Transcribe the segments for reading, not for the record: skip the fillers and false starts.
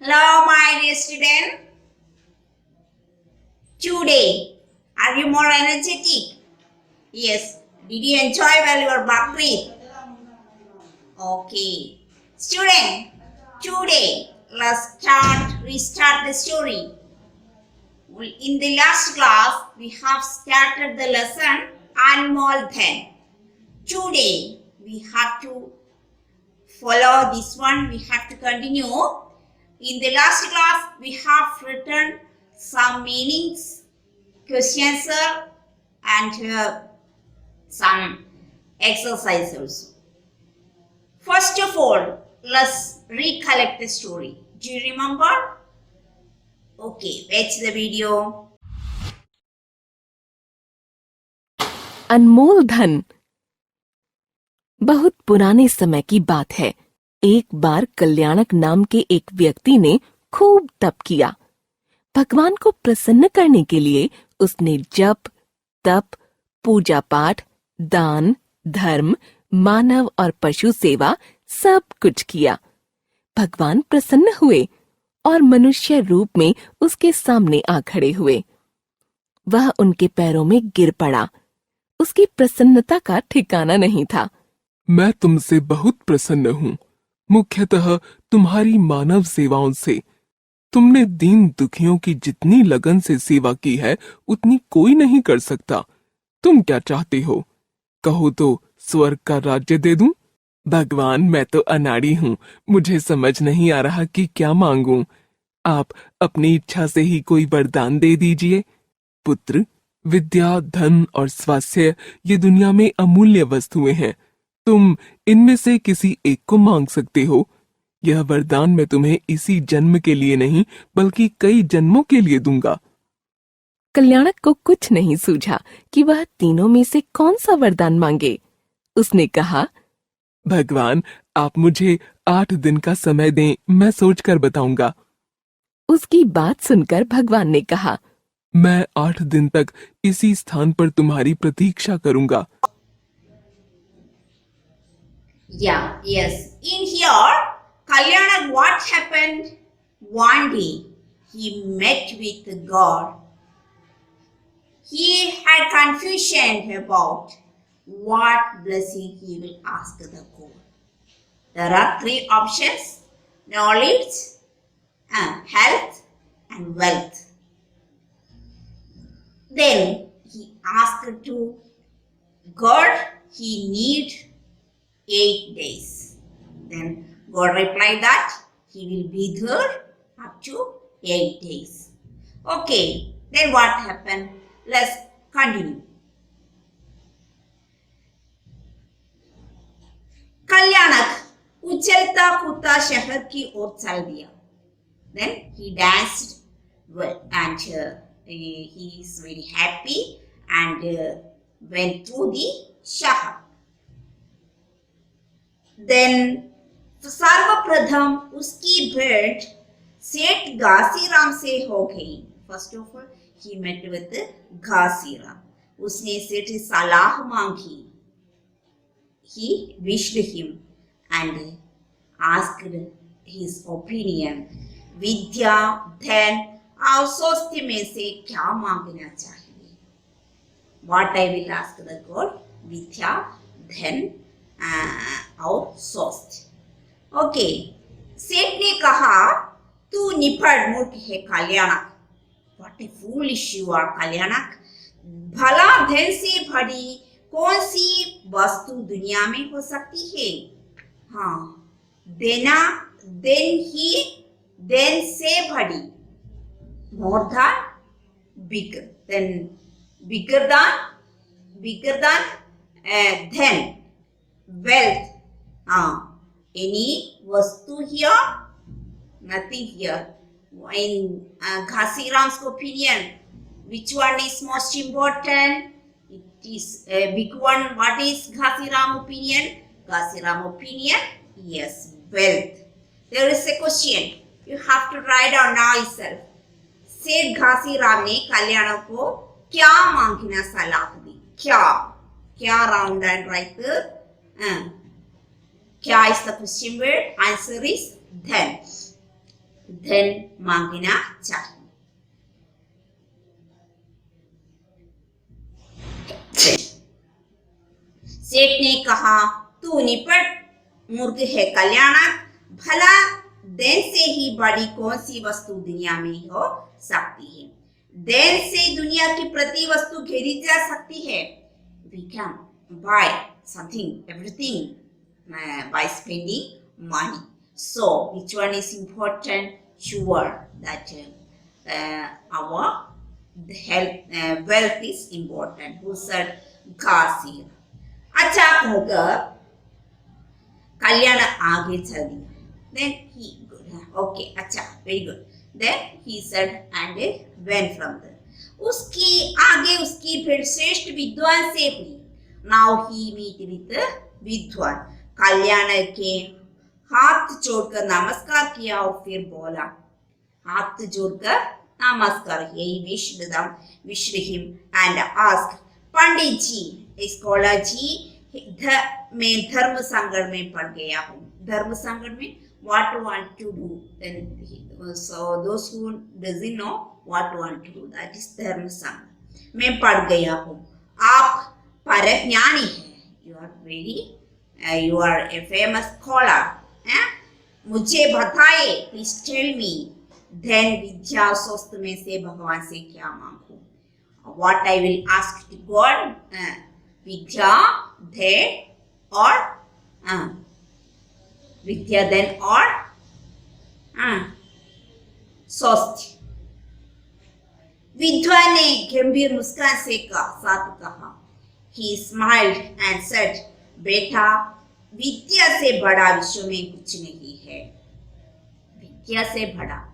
Hello, my dear student. Today, are you more energetic? Yes. Did you enjoy while you were Bakri? Okay. Student, today, restart the story. In the last class, we have started the lesson Anmol Then. Today, we have to follow this one. We have to continue. In the last class, we have written some meanings, question answer, and some exercises. First of all, let's recollect the story. Do you remember? Okay, watch the video. अनमोल धन। बहुत पुराने समय की बात है। एक बार कल्याणक नाम के एक व्यक्ति ने खूब तप किया। भगवान को प्रसन्न करने के लिए उसने जप, तप, पूजा पाठ, दान, धर्म, मानव और पशु सेवा सब कुछ किया। भगवान प्रसन्न हुए और मनुष्य रूप में उसके सामने आ खड़े हुए। वह उनके पैरों में गिर पड़ा। उसकी प्रसन्नता का ठिकाना नहीं था। मैं तुमसे बहुत प्रसन्न हूँ, मुख्यतः तुम्हारी मानव सेवाओं से। तुमने दीन दुखियों की जितनी लगन से सेवा की है, उतनी कोई नहीं कर सकता। तुम क्या चाहते हो? कहो तो स्वर्ग का राज्य दे दूं? भगवान, मैं तो अनाड़ी हूँ, मुझे समझ नहीं आ रहा कि क्या मांगूं। आप अपनी इच्छा से ही कोई वरदान दे दीजिए। पुत्र, विद्या, धन और स्वास्थ्य ये दुनिया में अमूल्य वस्तुएं हैं। तुम इनमें से किसी एक को मांग सकते हो। यह वरदान मैं तुम्हें इसी जन्म के लिए नहीं, बल्कि कई जन्मों के लिए दूंगा। कल्याणक को कुछ नहीं सूझा कि वह तीनों में से कौन सा वरदान मांगे। उसने कहा, भगवान, आप मुझे 8 दिन का समय दें, मैं सोचकर बताऊंगा। उसकी बात सुनकर भगवान ने कहा, मैं 8 दिन तक इसी स्थान पर तुम्हारी प्रतीक्षा करूंगा। Yeah, yes. In here, Kalyanak, what happened? One day, he met with God. He had confusion about what blessing he will ask the God. There are 3 options: knowledge, health, and wealth. Then he asked to God he need 8 days. Then God replied that he will be there up to 8 days. Okay, then what happened? Let's continue. कल्याणक उछलता कूदता शहर की ओर चल दिया. Then he danced well and he is very happy and went through the shahar. Then सर्वप्रथम उसकी भेंट सेठ घासीराम से हो गई. First of all he met with Ghasiram. उसने सेठ से सलाह मांगी. He wished him and asked his opinion. विद्या, धन और स्वास्थ्य में से क्या मांगना चाहिए? What I will ask the God? विद्या, धन और स्वास्थ्य. ओके, सेठ ने कहा, तू निपट मूर्ख है कल्याणक. What a foolish you are कल्याणक. भला धन से भरी कौन सी वस्तु दुनिया में हो सकती है? हाँ, देन से भरी. More than bigger. Then bigger than then wealth. Any vastu here? Nothing here. In Ghasiram's opinion, which one is most important? It is a big one. What is Ghasiram opinion? Ghasiram opinion, yes, wealth. There is a question. You have to write down now yourself. सेठ घासीराम ने कल्याण को क्या मांगना सलाह दी? क्या round and right. क्या is the question word? Answer is then. धन मांगना चाहिए। सेठ ने कहा, तू निपट मूर्ख है कल्याणक, भला धन से ही बड़ी कौन सी वस्तु दुनिया में हो सकती है। धन से दुनिया की प्रति वस्तु खरीदी जा सकती है। We can buy something, everything by spending money. So, which one is important? Sure that our wealth is important. Who said Ghazir? अच्छा होकर कल्याण आगे चल दिया। Then he okay, अच्छा very good. Then he said and went from there. उसकी आगे उसकी फिर श्रेष्ठ विद्वान से हुई। Now he meet with विद्वान। कल्याण के हाथ जोड़कर नमस्कार किया और फिर बोला, हाथ जोड़कर नमस्कार। He wished him and asked, Pandit ji, scholar ji, मैं धर्म संकट में पड़ गया हूँ। धर्म संकट में what want to do, then so those who doesn't know what want to do, that is धर्म संकट में पड़ गया हूँ। आप परज्ञानी हैं, you are a famous scholar, मुझे बताइए, please tell me, then विद्या स्वास्थ्य में से भगवान से क्या मांगूं? What I will ask to God, vidya then or vidya then or स्वास्थ्य। विद्वान ने गंभीर मुस्कान से साथ कहा। He smiled and said, बेटा, विद्या से बड़ा विश्व में कुछ नहीं है। विद्या से बड़ा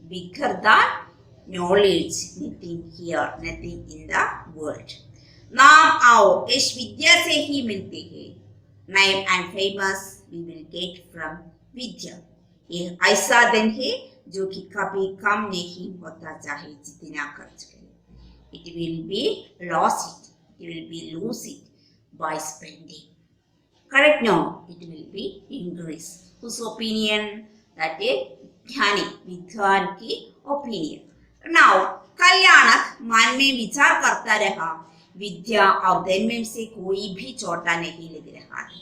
bigger than knowledge, nothing here, nothing in the world. नाम आओ, इस विद्या से ही मिलते हैं। Name and famous we will get from विद्या। ये ऐसा धन है जो कि कभी कम नहीं होता, चाहे जितना खर्च करें। It will be lost, it will be lose it by spending. Correct? No, it will be increase. Whose opinion? That is ज्ञानी विद्वान की ओपिनियन। नाउ कल्याणक मन में विचार करता रहा, विद्या और धन में से कोई भी छोटा नहीं लग रहा है।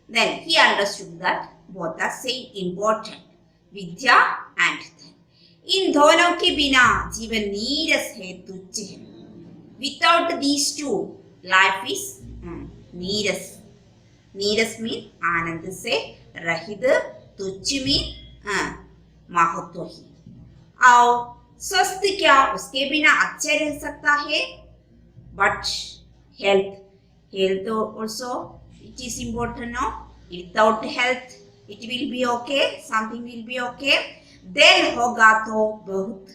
Then he understood that both are same important, Vidya and धन। इन दोनों के बिना जीवन नीरस है, तुच्छ है। Without these two, life is नीरस। नीरस मीन आनंद से रहित, तुच्छ मीन महत्वहीन। और स्वस्थ क्या उसके बिना अच्छा रह सकता है? But health also it is important, no? Without health it will be okay, something will be okay, then होगा तो बहुत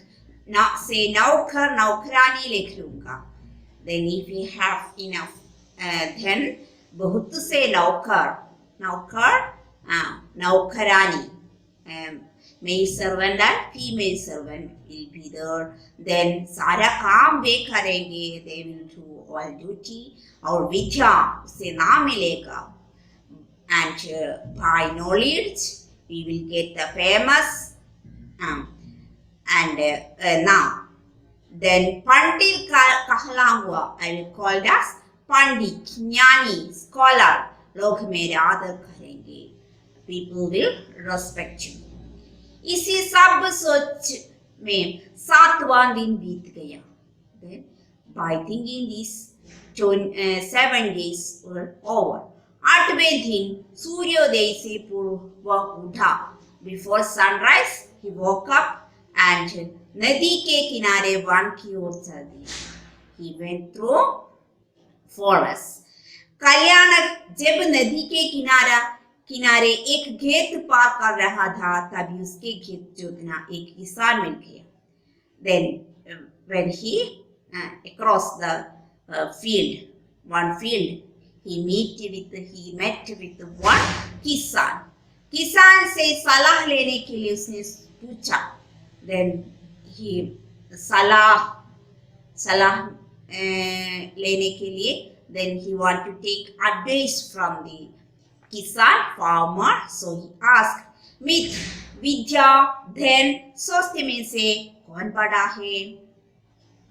से नौकर नौकरानी लिख लूंगा। Then if we have enough, then बहुत से नौकर नौकरानी, male servant and female servant will be there. Then सारा काम वे करेंगे, they will do all duty, और विद्या उसे ना मिलेगा। And by knowledge we will get the famous, and now then पंडित कहला हुआ, I will call as पंडित, ज्ञानी, scholar, लोग मेरे आदर करेंगे, people will respect you। इसी सब सोच में 7वां दिन बीत गया। Then by thinking these 7 days were over, 8वें दिन सूर्योदय से पूर्व वह उठा। Before sunrise he woke up and नदी के किनारे वन की ओर चल दिया। He went through forest। कल्याणक जब नदी के किनारे एक खेत पार कर रहा था, तभी उसके खेत जोतना एक किसान मिल गया। Then when he across the one field, he met with one किसान। किसान से सलाह लेने के लिए उसने पूछा। Then he सलाह लेने के लिए, then he want to take advice from the Kisan farmer, so he asked, मित्र, विद्या, धन, स्वास्थ्य में से कौन बड़ा है?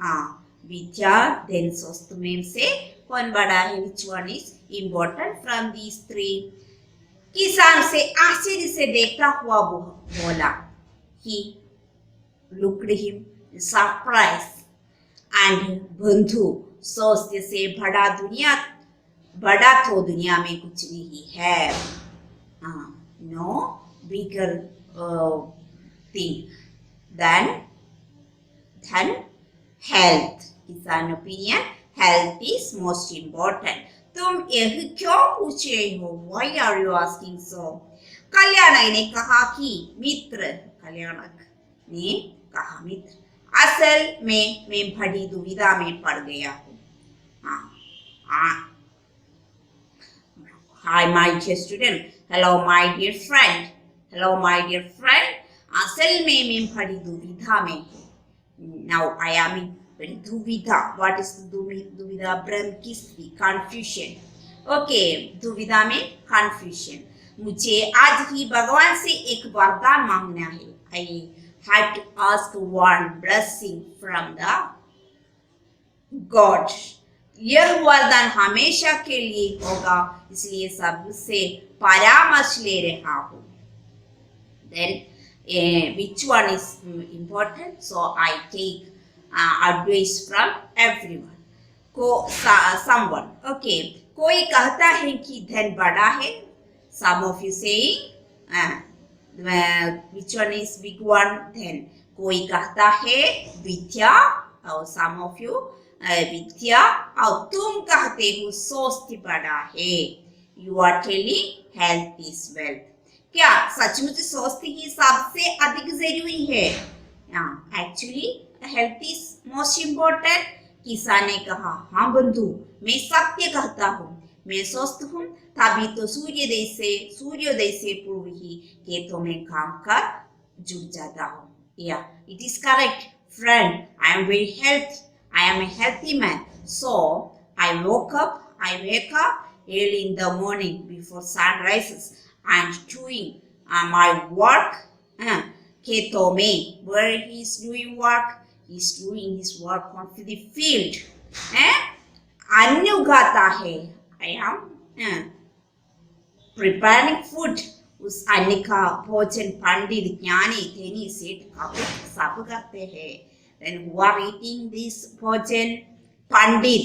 हाँ, विद्या, धन, स्वास्थ्य में से कौन बड़ा है? Which one is important from these three? किसान से आश्चर्य से देखता हुआ बोला. He looked him surprised. And बंधु, स्वास्थ्य से बड़ा तो दुनिया में कुछ नहीं है. No bigger thing than health. किसान opinion, health is most important. तुम यह क्यों पूछ रहे हो? Why are you asking so? कल्याणक ने कहा कि मित्र, असल में मैं बड़ी दुविधा में पड़ गया हूँ. Hi my dear student, hello my dear friend, असल में मैं बड़ी दुविधा में हूँ. Now I am in दुविधा. What is दुविधा? भ्रम, किस्ती, confusion. Okay, दुविधा में confusion. मुझे आज ही भगवान से एक वरदान मांगना है. I had to ask one blessing from the God. यह वरदान हमेशा के लिए होगा, इसलिए सबसे परामर्श ले रहा हूँ. Then which one is important? So I take advice from everyone. Someone. Okay. कोई कहता है कि धन बड़ा है. Some of you saying which one is big one? Then कोई कहता है विद्या. और some of you विद्या. और तुम कहते हो स्वास्थ्य बड़ा है. You are telling health is wealth. क्या सचमुच स्वास्थ्य ही सबसे अधिक जरूरी है? Actually health is most important. किसान ने कहा, हाँ बंधु, मैं सत्य कहता हूँ. मैं स्वस्थ हूँ तभी तो सूर्योदय से पूर्व ही खेतों में काम कर जुट जाता हूँ. Yeah, it is correct, friend. I am very healthy. I am a healthy man. So I wake up early in the morning before sun rises and doing my work. खेतों में, where he is doing work? He is doing his work on the field. अन्न उगाता है. I am preparing food. उस अन्न का भोजन पंडित, ज्ञानी, धनी, सेठ सब करते हैं. Then who are eating this भोजन? पंडित,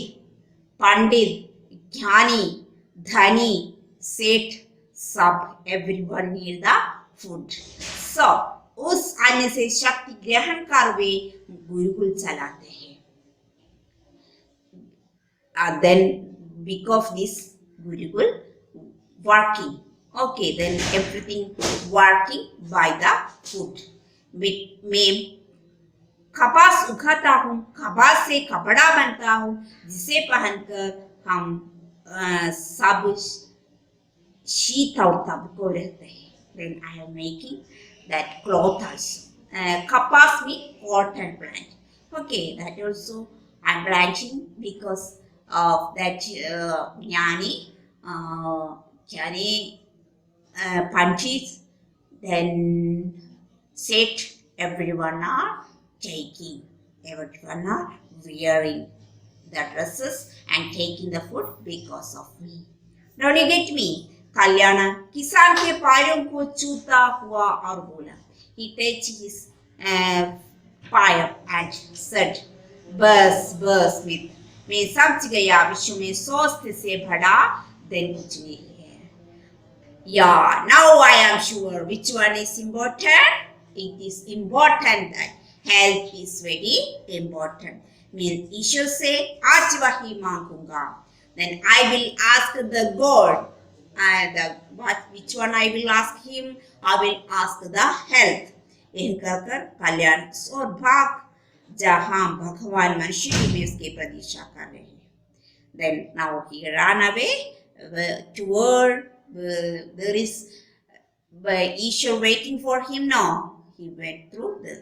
ज्ञानी, धनी, सेठ, सब. Everyone need the food. So उस अन्न से शक्ति ग्रहण कर वे गुरुकुल चलाते हैं. Then because this gurukul working. Okay, then everything working by the food. मैं कपास उगाता हूँ, कपास से कपड़ा बनता हूँ, जिसे पहनकर हम सब शीत और तप को रहते हैं. Then I am making that cloth also. Kapas means cotton plant. Okay, that also I am planting because of that jnani panchis. Then set, everyone are wearing the dresses and taking the food because of me. Don't you get me? कल्याण किसान के पैरों को छूता हुआ और बोला. He touched his fire and said, बस मित्र, मैं समझ गया विश्व में स्वास्थ्य से बड़ा धन कुछ नहीं है. Yeah, now I am sure which one is important. It is important that health is very important. Means ईश्वर से आज वही मांगूंगा. Then I will ask the God. Which one I will ask him? I will ask the health. यह कहकर कल्याण और भाग जहाँ भगवान मनुष्य में उसकी प्रतीक्षा कर रहे हैं. Then now he ran away toward there is Ishwar waiting for him. No, he went through the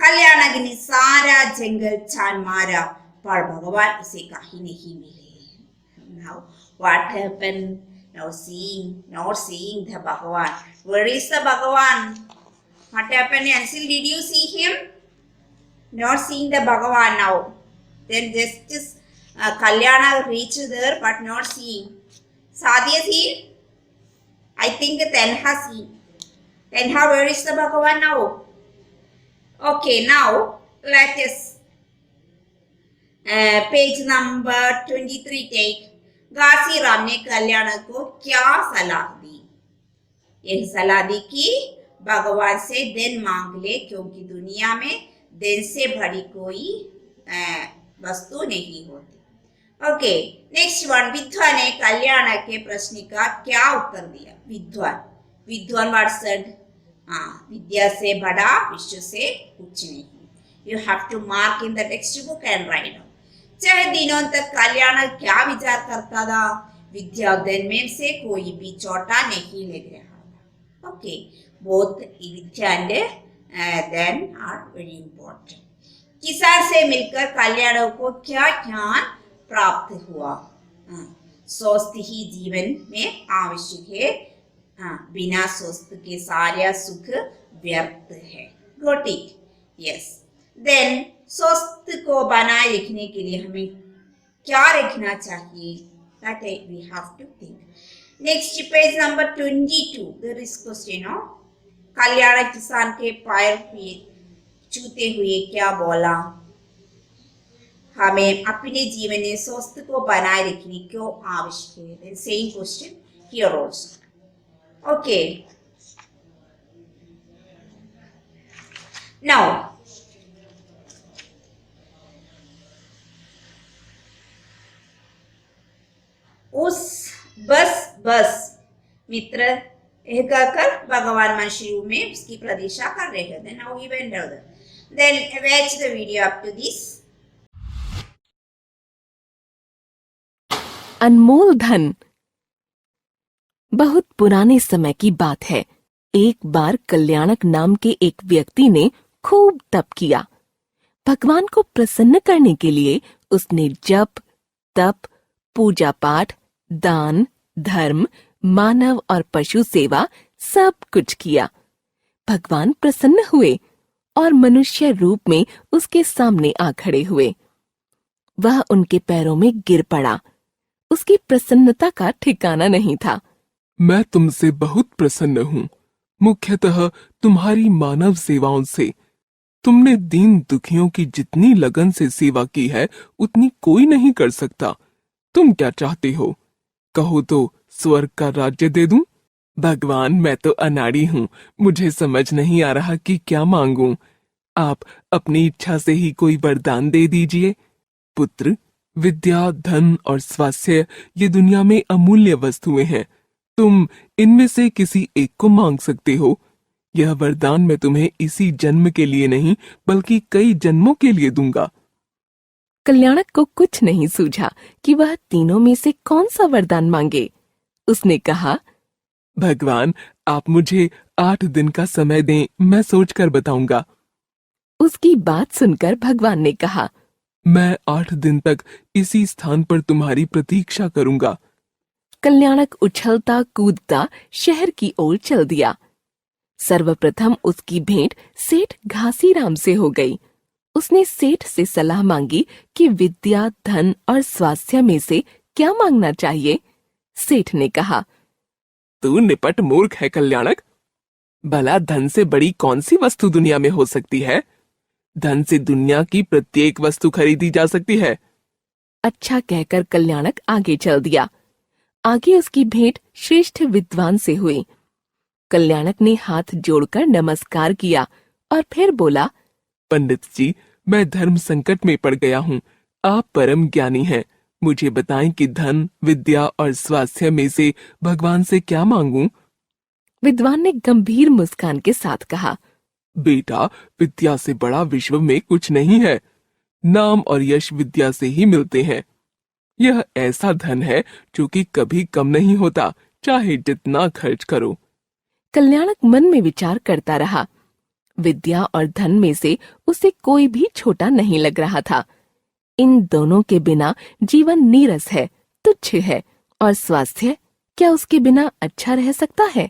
कल्याणगिनी सारा जंगल छान मारा पर भगवान उसे कहीं नहीं मिले. Now what happened? Now not seeing the Bhagavan. Where is the Bhagavan? What happened? Ansil, did you see him? Not seeing the Bhagavan now. Then just Kalyana reached there but not seeing. Sadhya seen? I think Tenha seen. Tenha, where is the Bhagavan now? Okay, now let us page number 23 take. घासी राम ने कल्याण को क्या सलाह दी? यह सलाह दी कि भगवान से दिन मांग ले क्योंकि दुनिया में दिन से बड़ी कोई वस्तु नहीं होती. Okay, next one. विद्वान ने कल्याण के प्रश्न का क्या उत्तर दिया? विद्वान व्हाट सेड? विद्या से बड़ा विश्व से कुछ नहीं. You have to mark in the text book and write. चाहे दिनों तक कल्याण क्या विचार करता था? विद्या धन में से कोई भी छोटा नहीं लग रहा था. ओके, बोथ विद्या एंड धन आर वेरी इंपॉर्टेंट. किसान से मिलकर कल्याण को क्या ज्ञान प्राप्त हुआ? स्वस्थ ही जीवन में आवश्यक है. बिना स्वस्थ के सारा सुख व्यर्थ है. Got it? यस. देन स्वस्थ को बनाए रखने के लिए हमें क्या रखना चाहिए? That we have to think. Next page number 22. There is question. कल्याण किसान के पैर पे छूते हुए क्या बोला? हमें अपने जीवन में स्वस्थ को बनाए रखने क्यों आवश्यक है? Same question here also. Okay. Now. उस बस मित्र यह कहकर भगवान मनुष्य रूप में उसकी प्रतीक्षा कर रहे थे. Now he went further. Then watch the video up to this. अनमोल धन. बहुत पुराने समय की बात है. एक बार कल्याणक नाम के एक व्यक्ति ने खूब तप किया. भगवान को प्रसन्न करने के लिए उसने जप, तप, पूजा पाठ, दान, धर्म, मानव और पशु सेवा सब कुछ किया. भगवान प्रसन्न हुए और मनुष्य रूप में उसके सामने आ खड़े हुए. वह उनके पैरों में गिर पड़ा. उसकी प्रसन्नता का ठिकाना नहीं था. मैं तुमसे बहुत प्रसन्न हूँ, मुख्यतः तुम्हारी मानव सेवाओं से. तुमने दीन दुखियों की जितनी लगन से सेवा की है उतनी कोई नहीं कर सकता. तुम क्या चाहते हो? कहो तो स्वर्ग का राज्य दे दूं? भगवान, मैं तो अनाड़ी हूँ, मुझे समझ नहीं आ रहा कि क्या मांगूं. आप अपनी इच्छा से ही कोई वरदान दे दीजिए. पुत्र, विद्या, धन और स्वास्थ्य ये दुनिया में अमूल्य वस्तुएं हैं. तुम इनमें से किसी एक को मांग सकते हो. यह वरदान मैं तुम्हें इसी जन्म के लिए नहीं बल्कि कई जन्मों के लिए दूंगा. कल्याणक को कुछ नहीं सूझा कि वह तीनों में से कौन सा वरदान मांगे. उसने कहा, भगवान, आप मुझे 8 दिन का समय दें, मैं सोचकर बताऊंगा. उसकी बात सुनकर भगवान ने कहा, मैं 8 दिन तक इसी स्थान पर तुम्हारी प्रतीक्षा करूंगा. कल्याणक उछलता कूदता शहर की ओर चल दिया. सर्वप्रथम उसकी भेंट सेठ घासीराम से हो गई. उसने सेठ से सलाह मांगी कि विद्या, धन और स्वास्थ्य में से क्या मांगना चाहिए. सेठ ने कहा, तू निपट मूर्ख है कल्याणक. भला धन से बड़ी कौन सी वस्तु दुनिया में हो सकती है? धन से दुनिया की प्रत्येक वस्तु खरीदी जा सकती है. अच्छा कहकर कल्याणक आगे चल दिया. आगे उसकी भेंट श्रेष्ठ विद्वान से हुई. कल्याणक ने हाथ जोड़कर नमस्कार किया और फिर बोला, पंडित जी, मैं धर्म संकट में पड़ गया हूँ. आप परम ज्ञानी हैं. मुझे बताएं कि धन, विद्या और स्वास्थ्य में से भगवान से क्या मांगूं? विद्वान ने गंभीर मुस्कान के साथ कहा, बेटा, विद्या से बड़ा विश्व में कुछ नहीं है. नाम और यश विद्या से ही मिलते हैं. यह ऐसा धन है जो कि कभी कम नहीं होता, चाहे जितना खर्च करो. कल्याणक मन में विचार करता रहा. विद्या और धन में से उसे कोई भी छोटा नहीं लग रहा था. इन दोनों के बिना जीवन नीरस है, तुच्छ है, और स्वास्थ्य क्या उसके बिना अच्छा रह सकता है?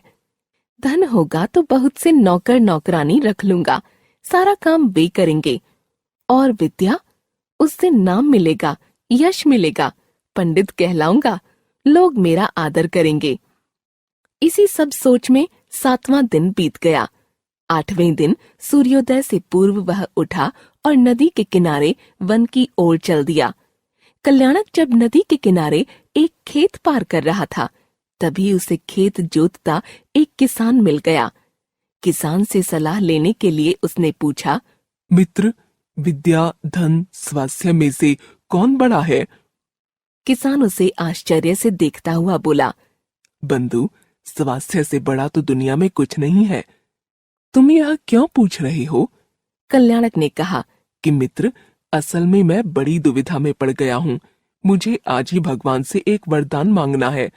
धन होगा तो बहुत से नौकर नौकरानी रख लूंगा, सारा काम वे करेंगे। और विद्या, उससे नाम मिलेगा, यश मिलेगा, पंडित कहलाऊंगा, लोग मेरा आदर करेंगे। इसी सब सोच में 7वां दिन बीत गया। 8वें दिन सूर्योदय से पूर्व वह उठा और नदी के किनारे वन की ओर चल दिया। कल्याणक जब नदी के किनारे एक खेत पार कर रहा था, तभी उसे खेत जोतता एक किसान मिल गया। किसान से सलाह लेने के लिए उसने पूछा, मित्र, विद्या, धन, स्वास्थ्य में से कौन बड़ा है? किसान उसे आश्चर्य से देखता हुआ बोला, बंधु, स्वास्थ्य से बड़ा तो दुनिया में कुछ नहीं है। तुम यह क्यों पूछ रहे हो? कल्याणक ने कहा, कि मित्र, असल में मैं बड़ी दुविधा में पड़ गया हूँ। मुझे आज ही भगवान से एक वरदान मांगना है।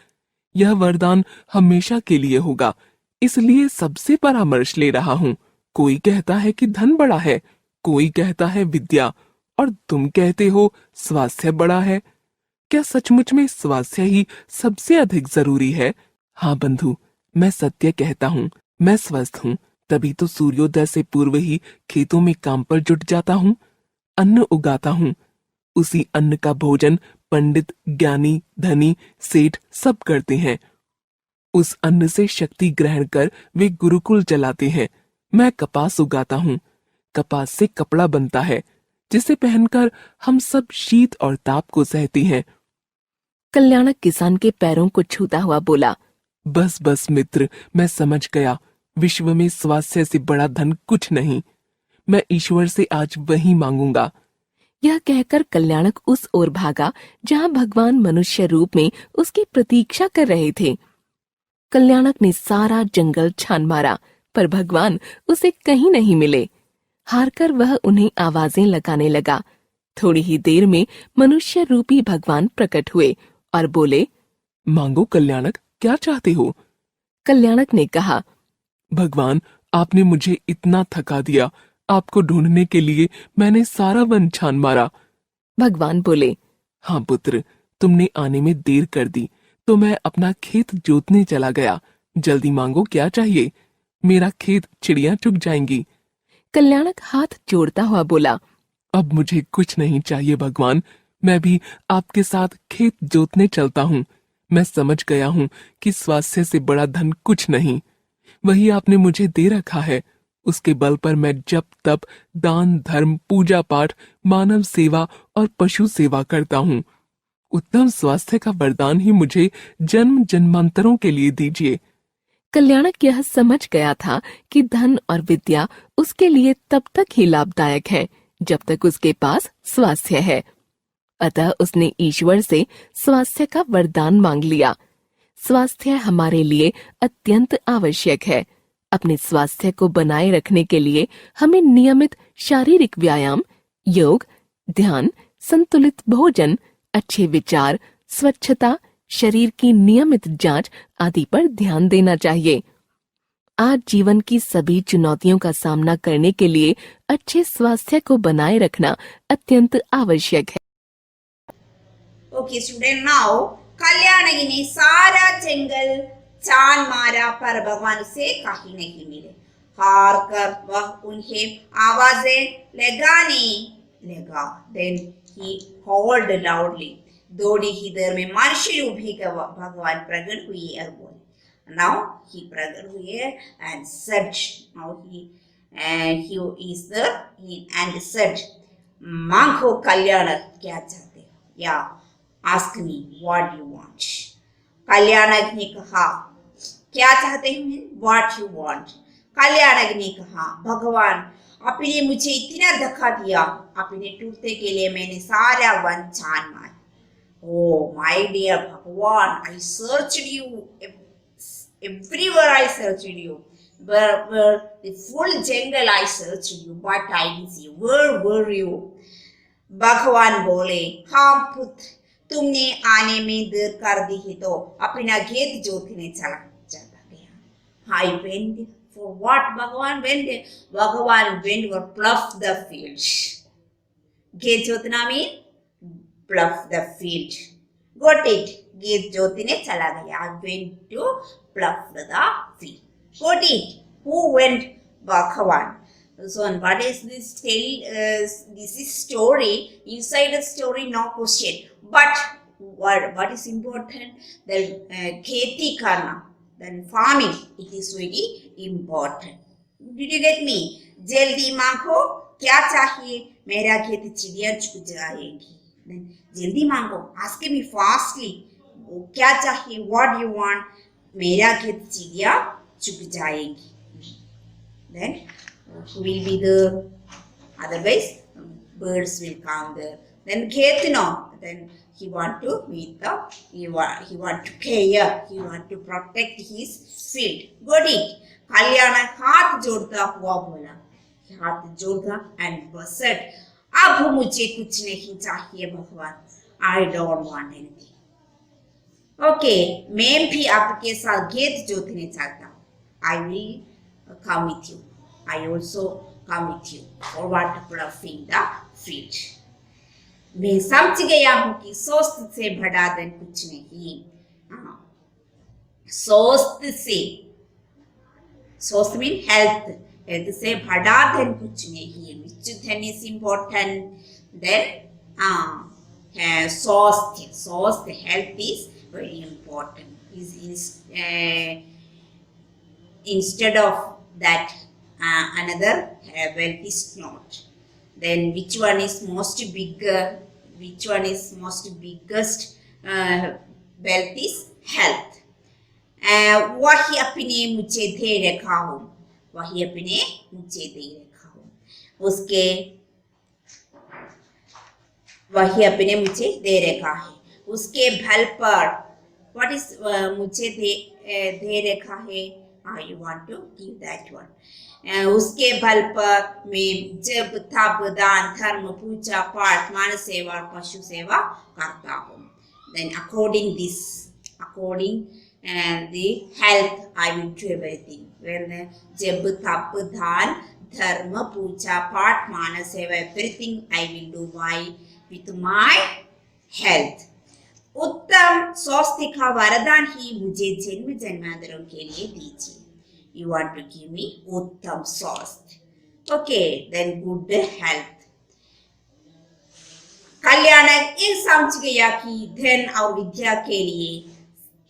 यह वरदान हमेशा के लिए होगा, इसलिए सबसे परामर्श ले रहा हूँ। कोई कहता है कि धन बड़ा है, कोई कहता है विद्या, और तुम कहते हो स्वास्थ्य बड़ा है। क्या सचमुच में स्वास्थ्य ही सबसे अधिक जरूरी है? हाँ बंधु, मैं सत्य कहता हूँ, मैं स्वस्थ हूँ, तभी तो सूर्योदय से पूर्व ही खेतों में काम पर जुट जाता हूँ, अन्न उगाता हूँ। उसी अन्न का भोजन पंडित, ज्ञानी, धनी, सेठ सब करते हैं। उस अन्न से शक्ति ग्रहण कर वे गुरुकुल चलाते हैं। मैं कपास उगाता हूँ, कपास से कपड़ा बनता है, जिसे पहनकर हम सब शीत और ताप को सहते हैं। कल्याणक किसान के पैरों को छूता हुआ बोला, बस बस मित्र, मैं समझ गया। विश्व में स्वास्थ्य से बड़ा धन कुछ नहीं। मैं ईश्वर से आज वही मांगूंगा। यह कहकर कल्याणक उस ओर भागा जहां भगवान मनुष्य रूप में उसकी प्रतीक्षा कर रहे थे। कल्याणक ने सारा जंगल छान मारा, पर भगवान उसे कहीं नहीं मिले। हारकर वह उन्हें आवाजें लगाने लगा। थोड़ी ही देर में मनुष्य रूपी भगवान प्रकट हुए और बोले, मांगो कल्याणक, क्या चाहते हो? कल्याणक ने कहा, भगवान, आपने मुझे इतना थका दिया। आपको ढूंढने के लिए मैंने सारा वन छान मारा। भगवान बोले, हाँ पुत्र, तुमने आने में देर कर दी, तो मैं अपना खेत जोतने चला गया। जल्दी मांगो, क्या चाहिए? मेरा खेत चिड़ियां चुग जाएंगी। कल्याणक हाथ जोड़ता हुआ बोला, अब मुझे कुछ नहीं चाहिए भगवान, मैं भी आपके साथ खेत जोतने चलता हूँ। मैं समझ गया हूँ कि स्वास्थ्य से बड़ा धन कुछ नहीं। वही आपने मुझे दे रखा है, उसके बल पर मैं जप तप, दान धर्म, पूजा पाठ, मानव सेवा और पशु सेवा करता हूँ। उत्तम स्वास्थ्य का वरदान ही मुझे जन्म जन्मांतरों के लिए दीजिए। कल्याणक यह समझ गया था कि धन और विद्या उसके लिए तब तक ही लाभदायक है जब तक उसके पास स्वास्थ्य है। अतः उसने ईश्वर से स्वास्थ्य का वरदान मांग लिया। स्वास्थ्य हमारे लिए अत्यंत आवश्यक है। अपने स्वास्थ्य को बनाए रखने के लिए हमें नियमित शारीरिक व्यायाम, योग, ध्यान, संतुलित भोजन, अच्छे विचार, स्वच्छता, शरीर की नियमित जांच आदि पर ध्यान देना चाहिए। आज जीवन की सभी चुनौतियों का सामना करने के लिए अच्छे स्वास्थ्य को बनाए रखना अत्यंत आवश्यक है। Okay, student, now कल्याणगी ने सारा जंगल छान मारा, पर भगवान उसे कहीं नहीं मिले। हार कर वह उन्हें आवाजें लगाने लगा। Then he called loudly. थोड़ी ही देर में मनुष्य रूपी का भगवान प्रकट हुए और बोले। Now he प्रकट हुए and said, now he is there and said, मांगो कल्याणक, क्या चाहते हो? या Ask me what you want. कल्याणक ने कहा, क्या चाहते हैं? What you want. कल्याणक ने कहा, भगवान, आपने मुझे इतना धक्का दिया, आपने टूटने के लिए मैंने सारा वन छान मारा। Oh my dear भगवान, I searched you everywhere. I searched you. Where the full jungle I searched you, but I didn't see you. Where were you? भगवान बोले, हाँ पुत्र, तुमने आने में देर कर दी है तो अपना खेत जोतने चला गया। I went for what? भगवान went. भगवान went for plough the field. खेत जोतना mean plough the field. Got it? गीत ज्योति ने चला गया. I went to pluck the field. Got it? Who went? Bhagavan. So, and what is this tale? This is story. Inside the story, no question. But what is important? The kheti karna, then farming, it is very important. Did you get me? जल्दी मांगो क्या चाहिए मेरा खेत चिड़िया चुग जाएगी. Then जल्दी मांगो, ask me fastly. क्या चाहिए? What you want? मेरा खेत चिड़िया चुग जाएगी. Then who will be there? Otherwise, birds will come there. Then खेत no. Then he want to meet the. He want to care. He want to protect his field. Got it? कल्याण हाथ जोड़ता हुआ बोला. हाथ जोड़ा and said, अब मुझे कुछ नहीं चाहिए भगवान. I don't want anything. Okay, मैं भी आपके साथ खेत जोतने चाहता हूँ. I will come with you. I also come with you for what ploughing the field. मैं समझ गया हूँ कि स्वस्थ से बड़ा धन कुछ नहीं. स्वस्थ से, स्वस्थ मीन हेल्थ. हेल्थ से बड़ा धन कुछ नहीं. Which धन is important? Then स्वास्थ्य. स्वास्थ्य, health is very important. Instead of that, another wealth is not. Then which one is most bigger? Which one is most biggest wealth is health. वही अपने मुझे दे रखा हूँ. वही अपने मुझे दे रखा हूँ. उसके वही अपने मुझे दे रखा है. उसके बल पर what is मुझे दे रखा है. You want to give that one. उसके बल पर मैं जब तब दान धर्म पूजा पाठ मान सेवा और पशु सेवा करता हूँ. Then according the health I will do everything. When जब तब दान धर्म पूजा पाठ मान सेवा everything I will do with my health. उत्तम स्वास्थ्य का वरदान ही मुझे जन्म जन्मांतरों के लिए दीजिए. You want to give me उत्तम स्वास्थ्य. Okay, then good health. कल्याण ये समझ गया कि धन और विद्या के लिए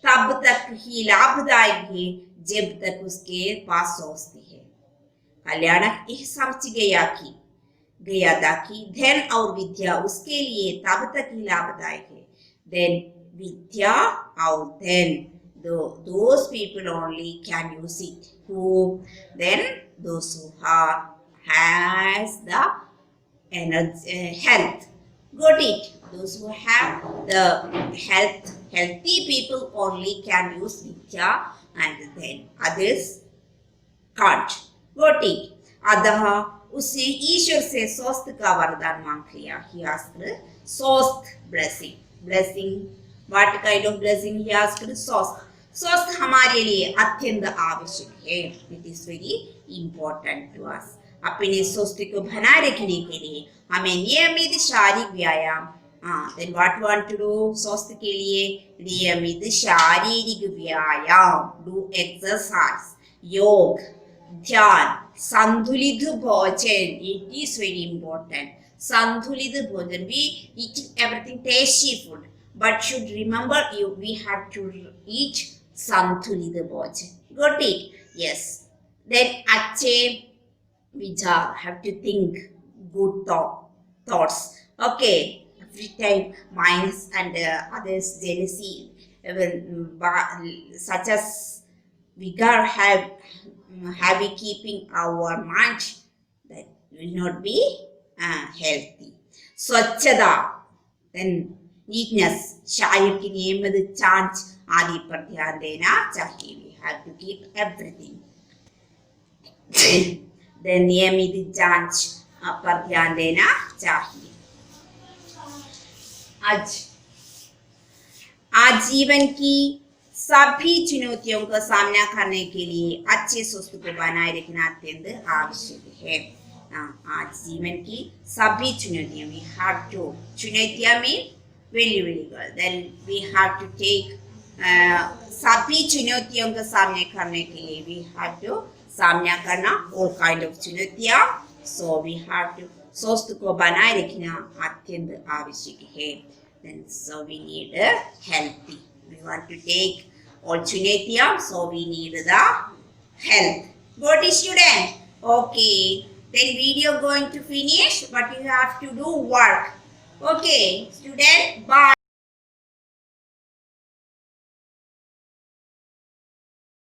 तब तक ही लाभदायक है जब तक उसके पास स्वास्थ्य है. कल्याण ये समझ गया था कि धन और विद्या उसके लिए तब तक ही लाभदायक है. Then विद्या और धन, those people only can use it. Who? Then those who has the health. Got it? Those who have the healthy people only can use vidya and then others can't. Got it? अतः उसने ईश्वर से स्वस्थ का वरदान मांग लिया. He asked स्वस्थ blessing. What kind of blessing he asked? स्वस्थ हमारे लिए अत्यंत आवश्यक है. It is very important to us. अपने स्वास्थ्य को बनाए रखने के लिए हमें नियमित शारीरिक व्यायाम. Then what want to do? स्वास्थ्य के लिए नियमित शारीरिक व्यायाम. Do exercise, योग, ध्यान, संतुलित भोजन. It is very important. संतुलित भोजन. We eat everything tasty food, but should remember we have to eat संतुलित भोजन. Got it? Yes. Then अच्छे विचार. Have to think good thoughts. Okay. Every time minds and others jealousy, such as we gotta have keeping our mind, that will not be healthy. स्वच्छता, then neatness, शारीरिक की नियमित जांच आदि पर ध्यान देना चाहिए. We have to keep everything. then नियमित जांच पर ध्यान देना चाहिए. आज जीवन की सभी चुनौतियों का सामना करने के लिए अच्छे स्वास्थ्य को बनाए रखना अत्यंत आवश्यक है. आज जीवन की सभी चुनौतियां, we have to, चुनौतियां में very good. Then we have to take सभी चुनौतियों का सामने करने के लिए we have to सामना करना all kind of चुनौतियाँ. So we have to स्वास्थ्य को बनाए रखना अत्यंत आवश्यक है. Then so we need a healthy. We want to take all चुनौतियाँ, so we need the health. Got it, student? Okay. Then video going to finish, but you have to do work. Okay, student. Bye.